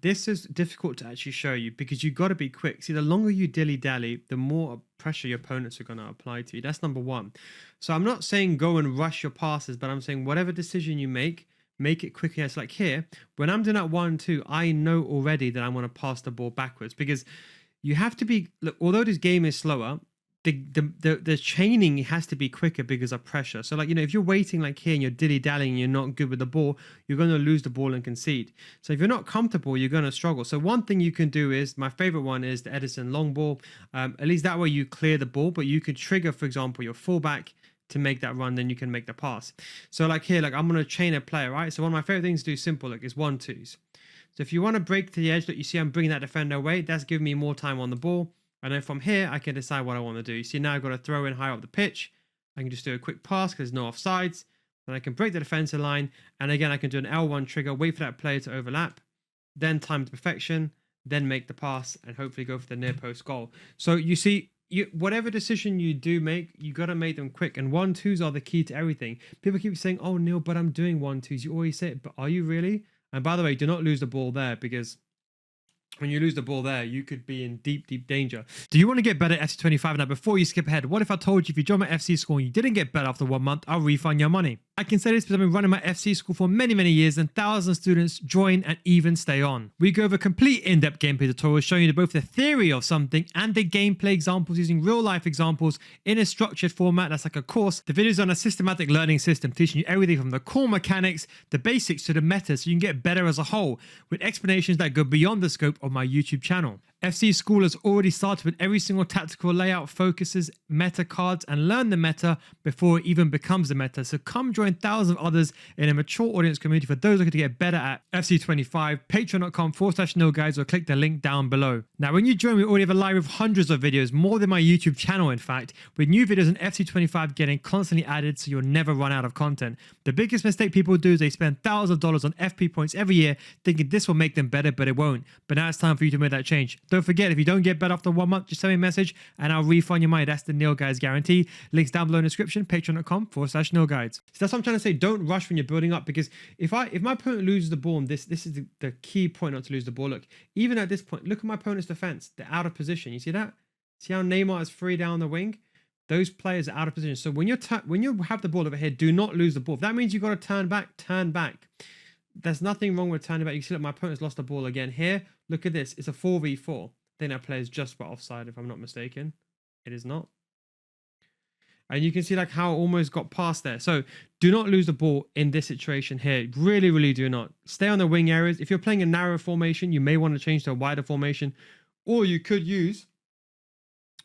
this is difficult to actually show you because you got to be quick. See, the longer you dilly-dally, the more pressure your opponents are going to apply to you. That's number one. So I'm not saying go and rush your passes, but I'm saying whatever decision you make it quicker. It's like here, when I'm doing that 1-2, I know already that I'm going to pass the ball backwards because you have to be, look, although this game is slower, the chaining has to be quicker because of pressure. So like, if you're waiting like here and you're dilly-dallying and you're not good with the ball, you're going to lose the ball and concede. So if you're not comfortable, you're going to struggle. So one thing you can do is, my favorite one is the Edison long ball. At least that way you clear the ball, but you could trigger, for example, your fullback to make that run, then you can make the pass. So like here, like I'm going to chain a player, right? So one of my favorite things to do simple, like is 1-2s. So if you want to break to the edge, that you see I'm bringing that defender away, that's giving me more time on the ball. And then from here, I can decide what I want to do. You see, now I've got to throw in higher up the pitch. I can just do a quick pass because there's no offsides. Then I can break the defensive line. And again, I can do an L1 trigger, wait for that player to overlap, then time to perfection, then make the pass, and hopefully go for the near post goal. So you see, whatever decision you do make, you got to make them quick. And 1-2s are the key to everything. People keep saying, oh, Neil, but I'm doing 1-2s. You always say it, but are you really? And by the way, do not lose the ball there because when you lose the ball there, you could be in deep, deep danger. Do you want to get better at FC25? Now, before you skip ahead, what if I told you if you join my FC school and you didn't get better after 1 month, I'll refund your money? I can say this because I've been running my FC school for many, many years and thousands of students join and even stay on. We go over complete in-depth gameplay tutorials showing you both the theory of something and the gameplay examples using real-life examples in a structured format that's like a course. The videos are on a systematic learning system teaching you everything from the core mechanics, the basics to the meta so you can get better as a whole with explanations that go beyond the scope of my YouTube channel. FC School has already started with every single tactical layout, focuses, meta cards, and learn the meta before it even becomes the meta. So come join thousands of others in a mature audience community for those looking to get better at FC25, patreon.com/nilguides, or click the link down below. Now, when you join, we already have a library of hundreds of videos, more than my YouTube channel, in fact, with new videos on FC25 getting constantly added so you'll never run out of content. The biggest mistake people do is they spend thousands of dollars on FP points every year thinking this will make them better, but it won't. But now it's time for you to make that change. Don't forget, if you don't get better after 1 month, just send me a message and I'll refund your money. That's the Neil Guides guarantee. Links down below in the description, patreon.com/Neil Guides. So that's what I'm trying to say. Don't rush when you're building up because if my opponent loses the ball, and this is the key point not to lose the ball. Look, even at this point, look at my opponent's defense. They're out of position. You see that? See how Neymar is free down the wing? Those players are out of position. So when you have the ball over here, do not lose the ball. If that means you got to turn back, turn back. There's nothing wrong with turning back. You see that my opponent's lost the ball again here. Look at this. It's a 4v4. I think that player is just about offside, if I'm not mistaken. It is not. And you can see like how it almost got past there. So do not lose the ball in this situation here. Really, really do not. Stay on the wing areas. If you're playing a narrow formation, you may want to change to a wider formation. Or you could use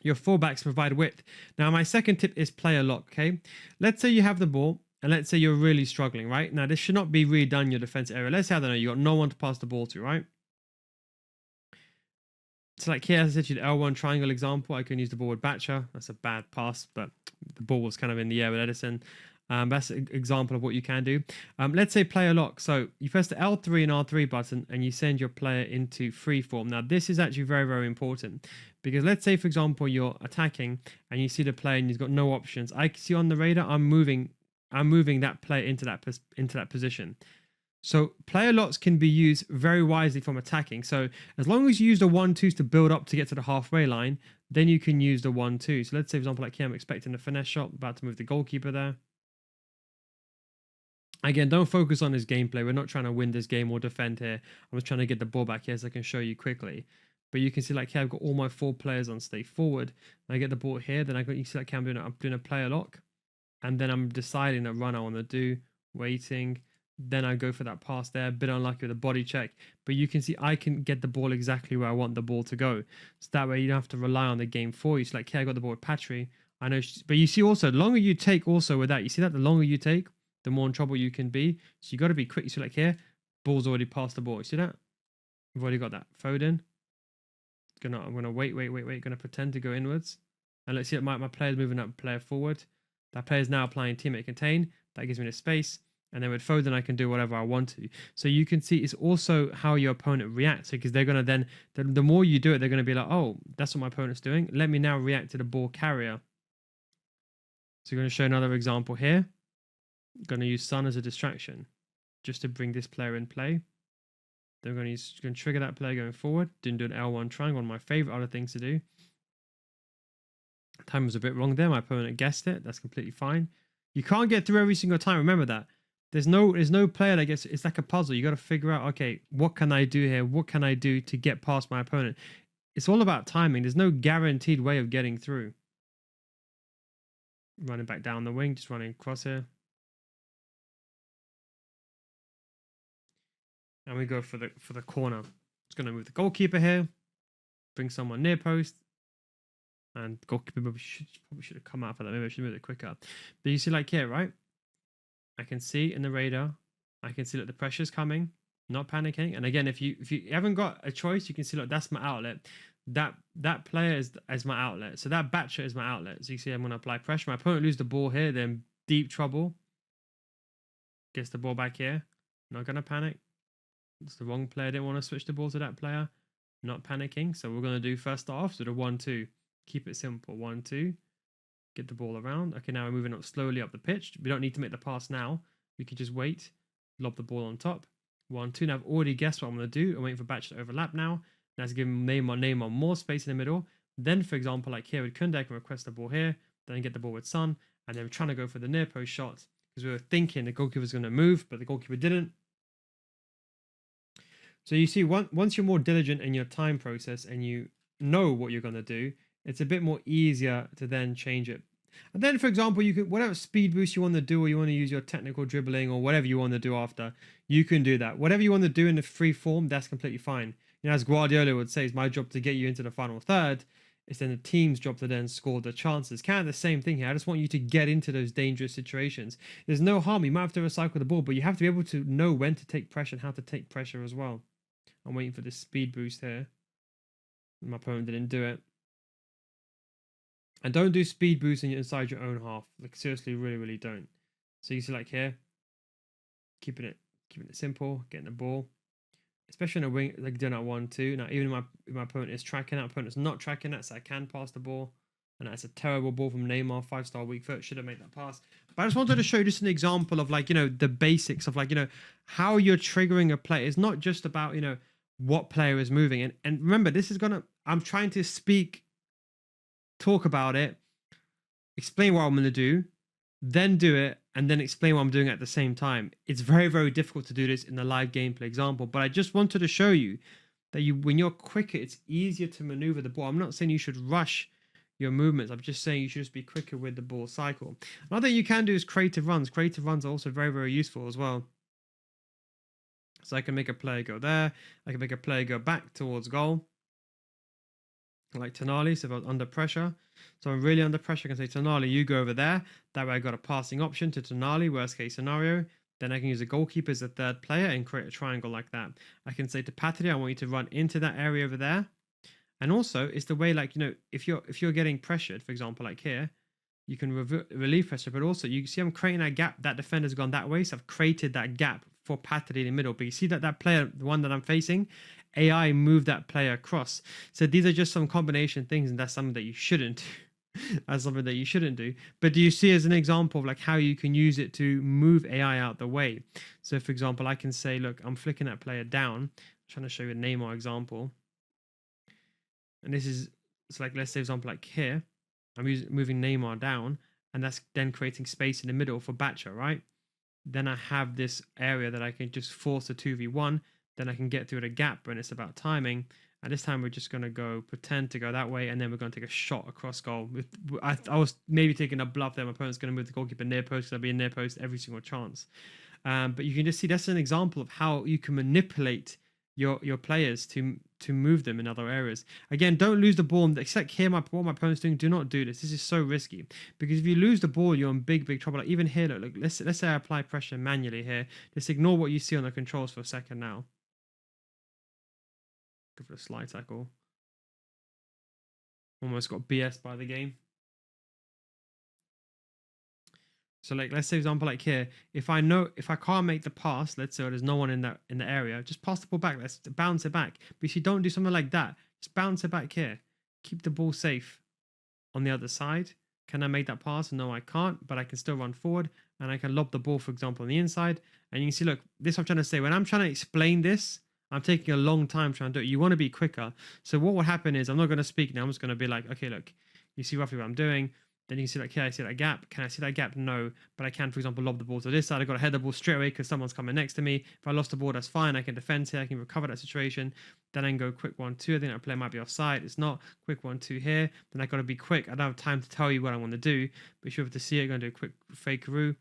your fullbacks to provide width. Now, my second tip is player lock, okay? Let's say you have the ball. And let's say you're really struggling, right? Now, this should not be redone in your defense area. Let's say, I don't know, you got no one to pass the ball to, right? So like here, as I said, the L1 triangle example, I can use the ball with Batcher. That's a bad pass, but the ball was kind of in the air with Edison. That's an example of what you can do. Let's say player lock. So you press the L3 and R3 button and you send your player into free form. Now, this is actually very, very important because let's say, for example, you're attacking and you see the player and he's got no options. I can see on the radar, I'm moving that player into that position. So player locks can be used very wisely from attacking. So as long as you use the 1-2s to build up to get to the halfway line, then you can use the 1-2. So let's say, for example, like here, I'm expecting a finesse shot, about to move the goalkeeper there. Again, don't focus on his gameplay. We're not trying to win this game or defend here. I'm just trying to get the ball back here so I can show you quickly. But you can see like here, I've got all my 4 players on stay forward. And I get the ball here, then you see like here, I'm doing a player lock. And then I'm deciding the run I want to do, waiting. Then I go for that pass there, a bit unlucky with a body check. But you can see I can get the ball exactly where I want the ball to go. So that way you don't have to rely on the game for you. So like here, I got the ball with Patry. I know, but you see also, the longer you take also with that, you see that the longer you take, the more in trouble you can be. So you got to be quick. You see like here, ball's already past the ball. You see that? We've already got that. Foden. I'm gonna wait. Gonna pretend to go inwards. And let's see that my player's moving that player forward. That player is now applying teammate contain. That gives me the space. And then with Foden, I can do whatever I want to. So you can see it's also how your opponent reacts. Because they're going to then, the more you do it, they're going to be like, oh, that's what my opponent's doing. Let me now react to the ball carrier. So we're going to show another example here. I'm going to use Son as a distraction just to bring this player in play. Then we're going to trigger that player going forward. Didn't do an L1 triangle, one of my favorite other things to do. Time was a bit wrong there. My opponent guessed it. That's completely fine. You can't get through every single time. Remember that. There's no player that gets. It's like a puzzle. You got to figure out, okay, what can I do here? What can I do to get past my opponent? It's all about timing. There's no guaranteed way of getting through. Running back down the wing, just running across here. And we go for the corner. Just going to move the goalkeeper here. Bring someone near post. And goalkeeper probably should have come out for that. Maybe I should move it quicker. But you see, like here, right? I can see in the radar. I can see that the pressure's coming. Not panicking. And again, if you haven't got a choice, you can see, look, that's my outlet. That player is my outlet. So that batcher is my outlet. So you see, I'm going to apply pressure. My opponent lose the ball here. Then deep trouble. Gets the ball back here. Not going to panic. It's the wrong player. Didn't want to switch the ball to that player. Not panicking. So we're going to do first off. So the 1-2. Keep it simple. 1-2. Get the ball around. Okay, now we're moving up slowly up the pitch. We don't need to make the pass now. We can just wait. Lob the ball on top. 1-2. Now I've already guessed what I'm going to do. I'm waiting for Batch to overlap now. That's giving Neymar more space in the middle. Then, for example, like here with Kunde, I can request the ball here. Then get the ball with Son. And then we're trying to go for the near post shot. Because we were thinking the goalkeeper was going to move, but the goalkeeper didn't. So you see, once you're more diligent in your time process and you know what you're going to do, it's a bit more easier to then change it. And then, for example, you can, whatever speed boost you want to do, or you want to use your technical dribbling or whatever you want to do after, you can do that. Whatever you want to do in the free form, that's completely fine. You know, as Guardiola would say, it's my job to get you into the final third. It's then the team's job to then score the chances. Kind of the same thing here. I just want you to get into those dangerous situations. There's no harm. You might have to recycle the ball, but you have to be able to know when to take pressure and how to take pressure as well. I'm waiting for this speed boost here. My opponent didn't do it. And don't do speed boost inside your own half. Like, seriously, really, really don't. So you see, like here, keeping it simple, getting the ball, especially in a wing, like doing that 1-2. Now, even if my opponent is tracking that, opponent's not tracking that, so I can pass the ball. And that's a terrible ball from Neymar, 5-star weak foot. Should have made that pass. But I just wanted to show you just an example of, like, you know, the basics of, like, you know, how you're triggering a play. It's not just about, you know, what player is moving. And remember, this is I'm trying to talk about it, explain what I'm going to do, then do it, and then explain what I'm doing at the same time. It's very, very difficult to do this in the live gameplay example, but I just wanted to show you that when you're quicker, it's easier to maneuver the ball. I'm not saying you should rush your movements. I'm just saying you should just be quicker with the ball cycle. Another thing you can do is creative runs. Creative runs are also very, very useful as well. So I can make a player go there. I can make a player go back towards goal. Like Tonali, so if I was under pressure. So I'm really under pressure, I can say, Tonali, you go over there. That way I got a passing option to Tonali, worst case scenario. Then I can use a goalkeeper as a third player and create a triangle like that. I can say to Patri, I want you to run into that area over there. And also, it's the way, like, you know, if you're getting pressured, for example, like here, you can relieve pressure, but also you see I'm creating that gap. That defender's gone that way, so I've created that gap for Patri in the middle. But you see that player, the one that I'm facing, AI moved that player across. So these are just some combination things, and that's something that you shouldn't do. That's something that you shouldn't do. But do you see as an example of, like, how you can use it to move AI out the way? So for example, I can say, look, I'm flicking that player down. I'm trying to show you a Neymar example. And this is, it's like, let's say example like here, I'm moving Neymar down, and that's then creating space in the middle for Batcher, right? Then I have this area that I can just force a 2v1. Then I can get through the gap, and it's about timing. And this time we're just going to pretend to go that way, and then we're going to take a shot across goal. I was maybe taking a bluff there. My opponent's going to move the goalkeeper near post, so I'll be in near post every single chance. But you can just see that's an example of how you can manipulate your players to move them in other areas. Again, don't lose the ball. Except here, what my opponent's doing, do not do this. This is so risky, because if you lose the ball, you're in big trouble. Like even here, look, let's say I apply pressure manually here. Just ignore what you see on the controls for a second now. Go for a slide tackle. Almost got BS by the game. So, like, let's say example like here, if I can't make the pass, let's say there's no one in the area, just pass the ball back. Let's bounce it back. But if you don't do something like that, just bounce it back here. Keep the ball safe on the other side. Can I make that pass? No, I can't, but I can still run forward, and I can lob the ball, for example, on the inside. And you can see, look, this is what I'm trying to say. When I'm trying to explain this, I'm taking a long time trying to do it. You want to be quicker. So what will happen is I'm not going to speak now. I'm just going to be like, okay, look, you see roughly what I'm doing. Then you can see like, can I see that gap? Can I see that gap? No, but I can, for example, lob the ball to this side. I got to head the ball straight away because someone's coming next to me. If I lost the ball, that's fine. I can defend here. I can recover that situation. Then I can go quick 1-2. I think that player might be offside. It's not. Quick 1-2 here. Then I got to be quick. I don't have time to tell you what I want to do, but you should be able to see it. Going to do a quick fakeroo.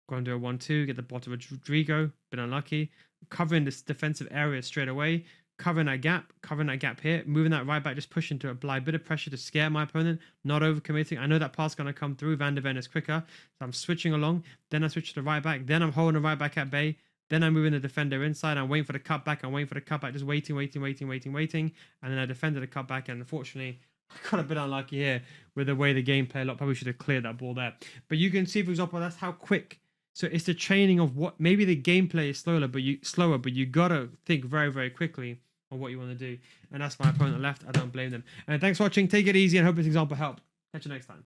Going to do a 1-2. Get the bottom of Rodrigo. Been unlucky. Covering this defensive area straight away. Covering that gap here, moving that right back, just pushing to apply a bit of pressure to scare my opponent, not overcommitting. I know that pass is going to come through. Van de Ven is quicker, so I'm switching along. Then I switch to the right back. Then I'm holding the right back at bay. Then I'm moving the defender inside. I'm waiting for the cutback. Just waiting. And then I defended the cutback, and unfortunately, I got a bit unlucky here with the way the gameplay. Probably should have cleared that ball there. But you can see, for example, that's how quick. So it's the training of what maybe the gameplay is slower, but you gotta think very, very quickly on what you want to do. And that's my opponent left. I don't blame them. And thanks for watching. Take it easy and hope this example helped. Catch you next time.